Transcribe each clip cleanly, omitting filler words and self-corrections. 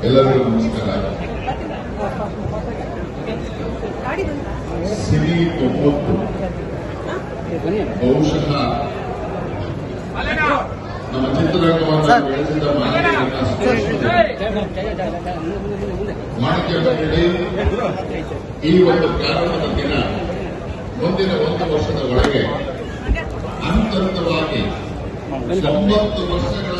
ಎಲ್ಲರಿಗೂ ನಮಸ್ಕಾರ. ಸಿರಿ 9 ಬಹುಶಃ ನಮ್ಮ ಚಿತ್ರರಂಗವನ್ನು ಬೆಳೆಸಿದ ಮಾಣಿಕ್ಯ ಮಂಡಳಿ ಈ ಒಂದು ಪ್ರಾರಂಭದ ದಿನ ಮುಂದಿನ 1 ವರ್ಷದ ಒಳಗೆ ಹಂತವಾಗಿ 90 ವರ್ಷಗಳ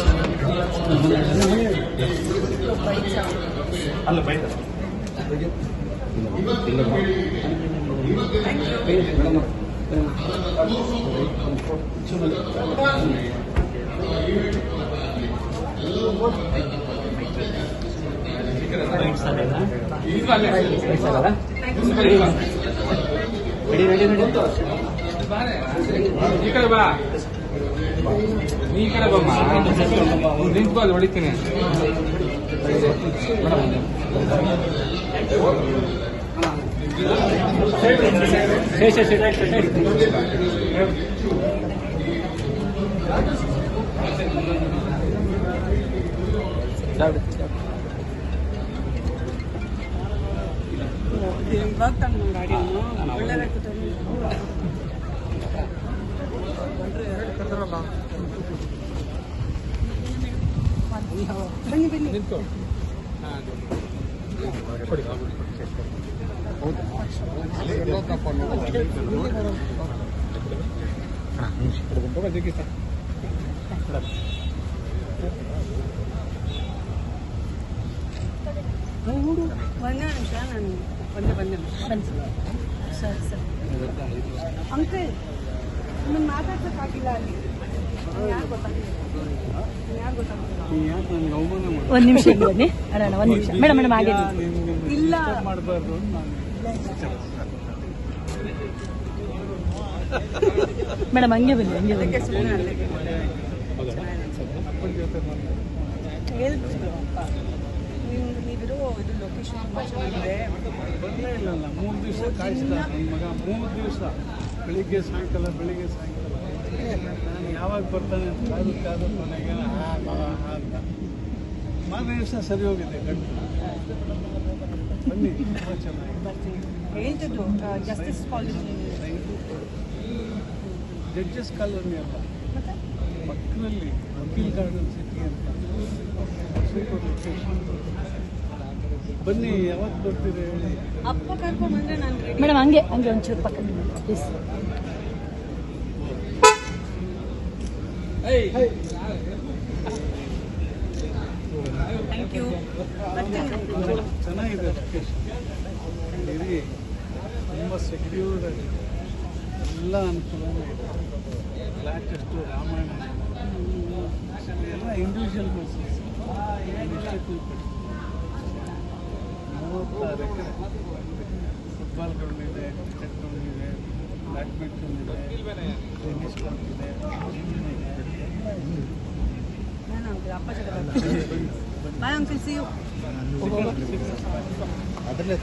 ಈ ಕಡೆ ಬಾ, ನೀ ಈ ಕಡೆ ಬಮ್ಮ, ನಿಂತ್ಕೊಂಡು ಹೊಡಿತೀನಿ. ಅಂಕಲ್ ನಿಮ್ಮನ್ನು ಮಾತಾಡ್ಸೋಕ್ಕಾಗಿಲ್ಲ ಅಲ್ಲಿ. ಒಂದು ನಿಮಿಷ ಬನ್ನಿ. ಅಲ್ಲ ಒಂದು ನಿಮಿಷ ಮೇಡಮ್ ಮೇಡಮ್ ಹಾಗೆ ಇಲ್ಲ ಮಾಡಬಾರ್ದು. ಮೇಡಮ್ ಹಂಗೆ ಬನ್ನಿ ಹಂಗೆ ಬನ್ನಿ. ನೀವಿರೋ ಇದು ಲೊಕೇಶನ್ ತುಂಬ ಚೆನ್ನಾಗಿದೆ. ಇಲ್ಲ 3 ದಿವಸ ಕಾಯಿಸ್ದ ನನ್ನ ಮಗ. 3 ದಿವಸ ಬೆಳಿಗ್ಗೆ ಸಾಯಂಕಾಲ ನಾನು ಯಾವಾಗ ಬರ್ತಾನೆ ಅಂತ ಕಾದು ಮನೆಗೆ ಅಂತ ಮಾರನೇ ದಿವಸ ಸರಿ ಹೋಗಿದೆ ಗಂಟು. ಬನ್ನಿ, ತುಂಬ ಚೆನ್ನಾಗಿ ಹೇಳ್ತಿದ್ದು ಜಸ್ಟಿಸ್ ಕಾಲೇಜ್ ಜಡ್ಜಸ್ ಕಾಲೋನಿ ಅಲ್ಲ, ಪಕ್ಕದಲ್ಲಿ ವಕೀಲ್ ಗಾರ್ಡನ್ ಸಿಟಿ ಅಂತ ಸೂಪರ್ ಲೊಕೇಶನ್. ಬನ್ನಿ, ಯಾವತ್ತು ಬರ್ತೀರಿ ಹೇಳಿ. ಅಪ್ಪ ಕರ್ಕೊಂಡು ಬಂದ್ರೆ ನಾನು ಮೇಡಮ್ ಹಂಗೆ ಹಂಗೆ ಒಂಚೂರು ಪಕ್ಕ ಪ್ಲೀಸ್. Thank you. ಚೆನ್ನಾಗಿದೆ ಲೊಕೇಶನ್. ಇರಿ, ತುಂಬ ಸೆಕ್ಯೂರ್ಡ್ ಆಗಿ ಎಲ್ಲ ಅನುಕೂಲನೇ ಇದೆ. ಫ್ಲ್ಯಾಟ್ ಎಷ್ಟು ರಾಮಾಯಣ ಎಲ್ಲ ಇಂಡಿವಿಜುವಲ್ ಬಸ್ಸಸ್. 36 ಎಕರೆ ಫುಟ್ಬಾಲ್ ಗ್ರೌಂಡ್ ಇದೆ, ಕ್ರಿಕೆಟ್ ಗ್ರೌಂಡ್ ಇದೆ, ಬ್ಯಾಡ್ಮಿಂಟನ್ ಇದೆ, ಟೆನ್ನಿಸ್ ಕೋರ್ಟ್ ಇದೆ. ಅಪ್ಪ ಬಾಯ್ ಅಂಕಲ್, ಸಿ ಯು. ಅದರಲ್ಲೇ